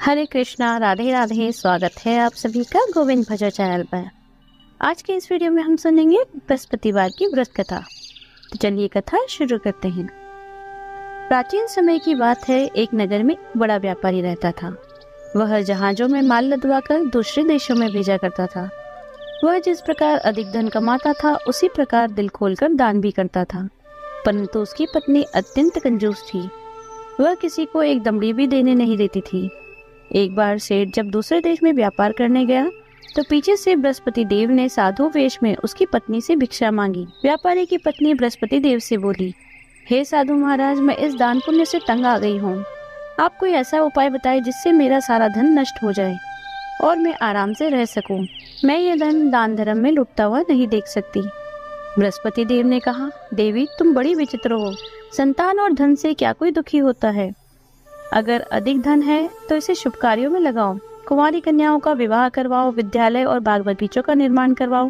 हरे कृष्णा, राधे राधे। स्वागत है आप सभी का गोविंद भजन चैनल पर। आज के इस वीडियो में हम सुनेंगे बृहस्पतिवार की व्रत कथा। तो चलिए कथा शुरू करते हैं। प्राचीन समय की बात है, एक नगर में बड़ा व्यापारी रहता था। वह जहाजों में माल लदवाकर दूसरे देशों में भेजा करता था। वह जिस प्रकार अधिक धन कमाता था, उसी प्रकार दिल खोलकर दान भी करता था। परंतु उसकी पत्नी अत्यंत कंजूस थी। वह किसी को एक दमड़ी भी देने नहीं देती थी। एक बार सेठ जब दूसरे देश में व्यापार करने गया तो पीछे से बृहस्पति देव ने साधु वेश में उसकी पत्नी से भिक्षा मांगी। व्यापारी की पत्नी बृहस्पति देव से बोली, हे साधु महाराज, मैं इस दान पुण्य से तंग आ गई हूँ। आप कोई ऐसा उपाय बताए जिससे मेरा सारा धन नष्ट हो जाए और मैं आराम से रह सकूं। मैं ये धन दान धर्म में लुटता हुआ नहीं देख सकती। बृहस्पति देव ने कहा, देवी तुम बड़ी विचित्र हो। संतान और धन से क्या कोई दुखी होता है? अगर अधिक धन है तो इसे शुभ कार्यों में लगाओ। कुंवारी कन्याओं का विवाह करवाओ, विद्यालय और बाग बगीचों का निर्माण करवाओ।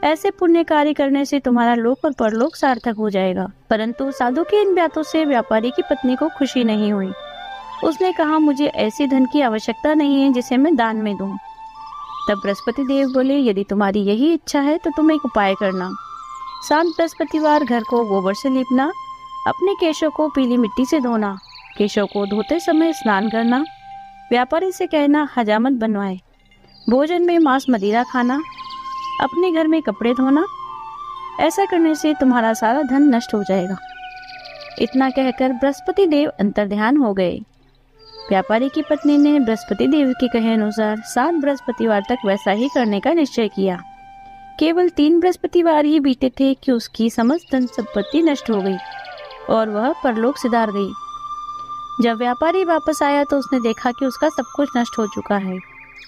ऐसे पुण्य कार्य करने से तुम्हारा लोक और परलोक सार्थक हो जाएगा। परंतु साधु के इन बातों से व्यापारी की पत्नी को खुशी नहीं हुई। उसने कहा, मुझे ऐसी धन की आवश्यकता नहीं है जिसे मैं दान में दूं। तब बृहस्पति देव बोले, यदि तुम्हारी यही इच्छा है तो तुम एक उपाय करना। शांत बृहस्पतिवार घर को गोबर से लीपना, अपने केशों को पीली मिट्टी से धोना, केशों को धोते समय स्नान करना, व्यापारी से कहना हजामत बनवाए, भोजन में मांस मदिरा खाना, अपने घर में कपड़े धोना। ऐसा करने से तुम्हारा सारा धन नष्ट हो जाएगा। इतना कहकर बृहस्पति देव अंतर्ध्यान हो गए। व्यापारी की पत्नी ने बृहस्पति देव के कहे अनुसार 7 बृहस्पतिवार तक वैसा ही करने का निश्चय किया। केवल 3 बृहस्पतिवार ही बीते थे कि उसकी समस्त धन संपत्ति नष्ट हो गई और वह परलोक सिधार गई। जब व्यापारी वापस आया तो उसने देखा कि उसका सब कुछ नष्ट हो चुका है।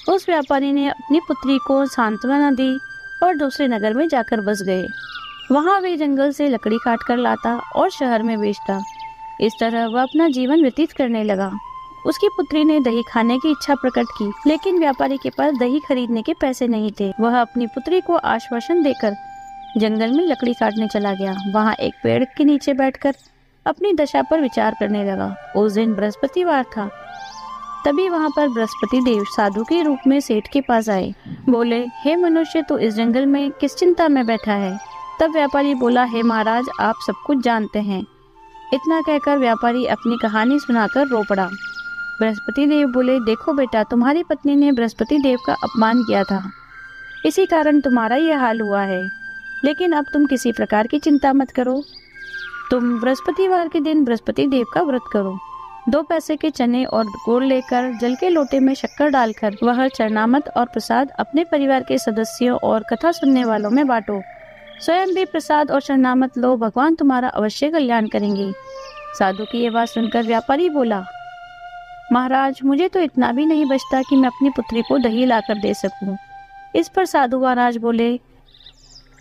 उस व्यापारी ने अपनी पुत्री को सांत्वना दी और दूसरे नगर में जाकर बस गए। वहां वे जंगल से लकड़ी काट कर लाता और शहर में बेचता। इस तरह वह अपना जीवन व्यतीत करने लगा। उसकी पुत्री ने दही खाने की इच्छा प्रकट की, लेकिन व्यापारी के पास दही खरीदने के पैसे नहीं थे। वह अपनी पुत्री को आश्वासन देकर जंगल में लकड़ी काटने चला गया। वहाँ एक पेड़ के नीचे बैठकर अपनी दशा पर विचार करने लगा। उस दिन बृहस्पतिवार था। तभी वहां पर बृहस्पति देव साधु के रूप में सेठ के पास आए। बोले, हे मनुष्य, तू इस जंगल में किस चिंता में बैठा है? तब व्यापारी बोला, हे महाराज, आप सब कुछ जानते हैं। इतना कहकर व्यापारी अपनी कहानी सुनाकर रो पड़ा। बृहस्पति देव बोले, देखो बेटा, तुम्हारी पत्नी ने बृहस्पति देव का अपमान किया था, इसी कारण तुम्हारा यह हाल हुआ है। लेकिन अब तुम किसी प्रकार की चिंता मत करो। तुम बृहस्पतिवार के दिन बृहस्पति देव का व्रत करो। 2 पैसे के चने और गुड़ लेकर जल के लोटे में शक्कर डालकर वह चरणामत और प्रसाद अपने परिवार के सदस्यों और कथा सुनने वालों में बांटो। स्वयं भी प्रसाद और चरणामत लो, भगवान तुम्हारा अवश्य कल्याण करेंगे। साधु की ये बात सुनकर व्यापारी बोला, महाराज, मुझे तो इतना भी नहीं बचता कि मैं अपनी पुत्री को दही लाकर दे सकूं। इस पर साधु महाराज बोले,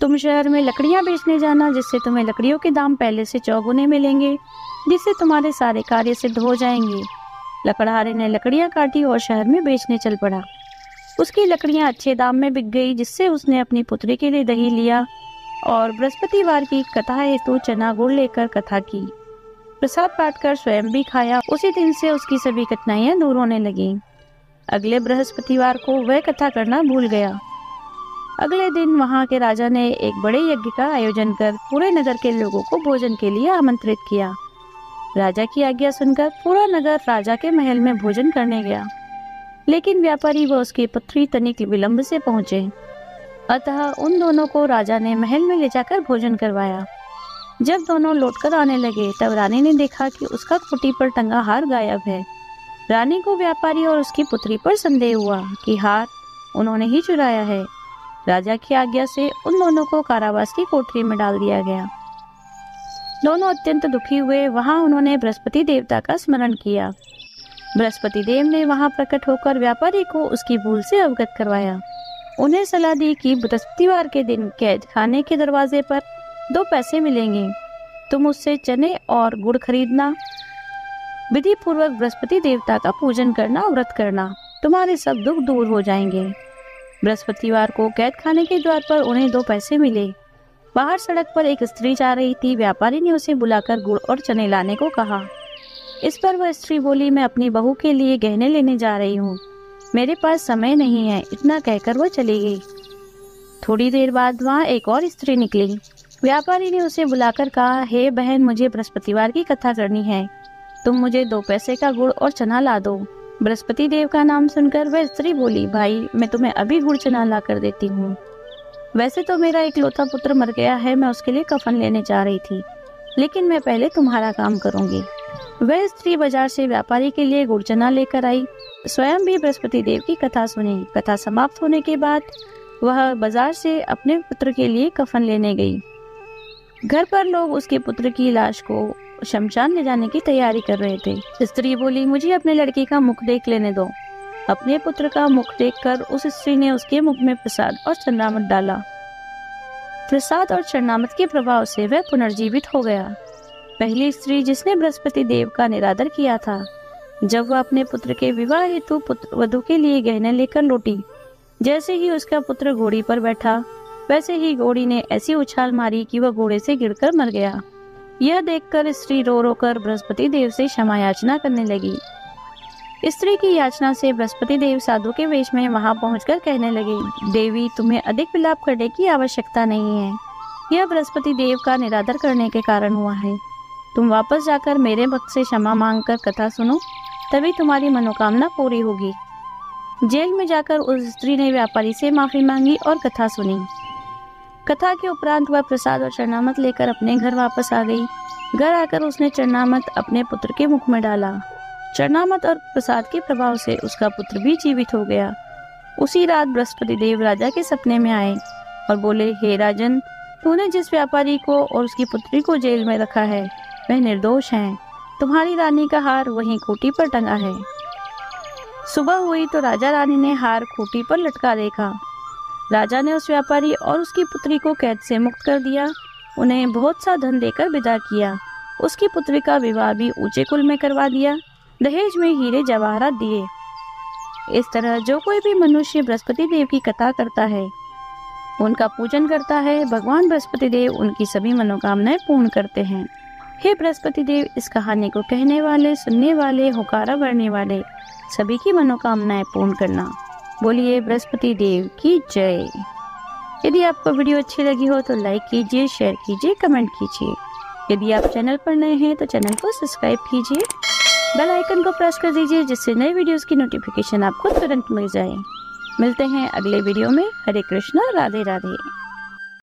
तुम शहर में लकड़ियां बेचने जाना, जिससे तुम्हें लकड़ियों के दाम पहले से चौगुने मिलेंगे, जिससे तुम्हारे सारे कार्य सिद्ध हो जाएंगे। लकड़हारे ने लकड़ियां काटी और शहर में बेचने चल पड़ा। उसकी लकड़ियां अच्छे दाम में बिक गई, जिससे उसने अपनी पुत्री के लिए दही लिया और बृहस्पतिवार की कथा हेतु चना गुड़ लेकर कथा की। प्रसाद बांटकर स्वयं भी खाया। उसी दिन से उसकी सभी कठिनाइयां दूर होने लगी। अगले बृहस्पतिवार को वह कथा करना भूल गया। अगले दिन वहां के राजा ने एक बड़े यज्ञ का आयोजन कर पूरे नगर के लोगों को भोजन के लिए आमंत्रित किया। राजा की आज्ञा सुनकर पूरा नगर राजा के महल में भोजन करने गया, लेकिन व्यापारी व उसकी पुत्री तनिक विलंब से पहुंचे। अतः उन दोनों को राजा ने महल में ले जाकर भोजन करवाया। जब दोनों लौटकर आने लगे तब रानी ने देखा कि उसका खूंटी पर टंगा हार गायब है। रानी को व्यापारी और उसकी पुत्री पर संदेह हुआ कि हार उन्होंने ही चुराया है। राजा की आज्ञा से उन दोनों को कारावास की कोठरी में डाल दिया गया। दोनों अत्यंत दुखी हुए। वहां उन्होंने बृहस्पति देवता का स्मरण किया। बृहस्पति देव ने वहां प्रकट होकर व्यापारी को उसकी भूल से अवगत करवाया। उन्हें सलाह दी कि बृहस्पतिवार के दिन कैद खाने के दरवाजे पर 2 पैसे मिलेंगे, तुम उससे चने और गुड़ खरीदना, विधि पूर्वक बृहस्पति देवता का पूजन करना और व्रत करना, तुम्हारे सब दुख दूर हो जाएंगे। बृहस्पतिवार को कैद खाने के द्वार पर उन्हें 2 पैसे मिले। बाहर सड़क पर एक स्त्री जा रही थी। व्यापारी ने उसे बुलाकर गुड़ और चने लाने को कहा। इस पर वह स्त्री बोली, मैं अपनी बहू के लिए गहने लेने जा रही हूँ, मेरे पास समय नहीं है। इतना कहकर वह चली गई। थोड़ी देर बाद वहाँ एक और स्त्री निकली। व्यापारी ने उसे बुलाकर कहा, हे बहन, मुझे बृहस्पतिवार की कथा करनी है, तुम मुझे 2 पैसे का गुड़ और चना ला दो। बृहस्पति देव का नाम सुनकर वह स्त्री बोली, भाई मैं तुम्हें अभी गुड़ चना ला कर देती हूँ। वैसे तो मेरा इकलौता पुत्र मर गया है, मैं उसके लिए कफन लेने जा रही थी, लेकिन मैं पहले तुम्हारा काम करूंगी। वह स्त्री बाजार से व्यापारी के लिए गुड़ चना लेकर आई, स्वयं भी बृहस्पति देव की कथा सुनी। कथा समाप्त होने के बाद वह बाजार से अपने पुत्र के लिए कफन लेने गई। घर पर लोग उसके पुत्र की लाश को शमशान ले जाने की तैयारी कर रहे थे। स्त्री बोली, मुझे अपने लड़के का मुख देख लेने दो। अपने पुत्र का मुख देखकर उस स्त्री ने उसके मुख में प्रसाद और चरणामृत डाला। प्रसाद और चरणामृत के प्रभाव से वह पुनर्जीवित हो गया। पहली स्त्री जिसने बृहस्पति देव का निरादर किया था, जब वह अपने पुत्र के विवाह हेतु पुत्र वधू के लिए गहने लेकर लौटी, जैसे ही उसका पुत्र घोड़ी पर बैठा, वैसे ही घोड़ी ने ऐसी उछाल मारी कि वह घोड़े से गिरकर मर गया। यह देखकर स्त्री रो रो कर बृहस्पति देव से क्षमा याचना करने लगी। स्त्री की याचना से बृहस्पति देव साधु के वेश में वहां पहुंचकर कहने लगे, देवी, तुम्हें अधिक विलाप करने की आवश्यकता नहीं है, यह बृहस्पति देव का निरादर करने के कारण हुआ है। तुम वापस जाकर मेरे भक्त से क्षमा मांगकर कथा सुनो, तभी तुम्हारी मनोकामना पूरी होगी। जेल में जाकर उस स्त्री ने व्यापारी से माफी मांगी और कथा सुनी। कथा के उपरांत वह प्रसाद और चरणामृत लेकर अपने घर वापस आ गई। घर आकर उसने चरणामृत अपने पुत्र के मुख में डाला। चरणामृत और प्रसाद के प्रभाव से उसका पुत्र भी जीवित हो गया। उसी रात बृहस्पति देव राजा के सपने में आए और बोले, हे राजन, तूने जिस व्यापारी को और उसकी पुत्री को जेल में रखा है वह निर्दोष है। तुम्हारी रानी का हार वहीं खूंटी पर टंगा है। सुबह हुई तो राजा रानी ने हार खूंटी पर लटका देखा। राजा ने उस व्यापारी और उसकी पुत्री को कैद से मुक्त कर दिया, उन्हें बहुत सा धन देकर विदा किया। उसकी पुत्री का विवाह भी ऊंचे कुल में करवा दिया, दहेज में हीरे जवाहरात दिए। इस तरह जो कोई भी मनुष्य बृहस्पति देव की कथा करता है, उनका पूजन करता है, भगवान बृहस्पति देव उनकी सभी मनोकामनाएं पूर्ण करते हैं। हे बृहस्पति देव, इस कहानी को कहने वाले, सुनने वाले, हुकारा भरने वाले सभी की मनोकामनाएं पूर्ण करना। बोलिए बृहस्पति देव की जय। यदि आपको वीडियो अच्छी लगी हो तो लाइक कीजिए, शेयर कीजिए, कमेंट कीजिए। यदि आप चैनल पर नए हैं तो चैनल को सब्सक्राइब कीजिए, बेल आइकन को प्रेस कर दीजिए, जिससे नए वीडियोस की नोटिफिकेशन आपको तुरंत मिल जाए। मिलते हैं अगले वीडियो में। हरे कृष्णा, राधे राधे।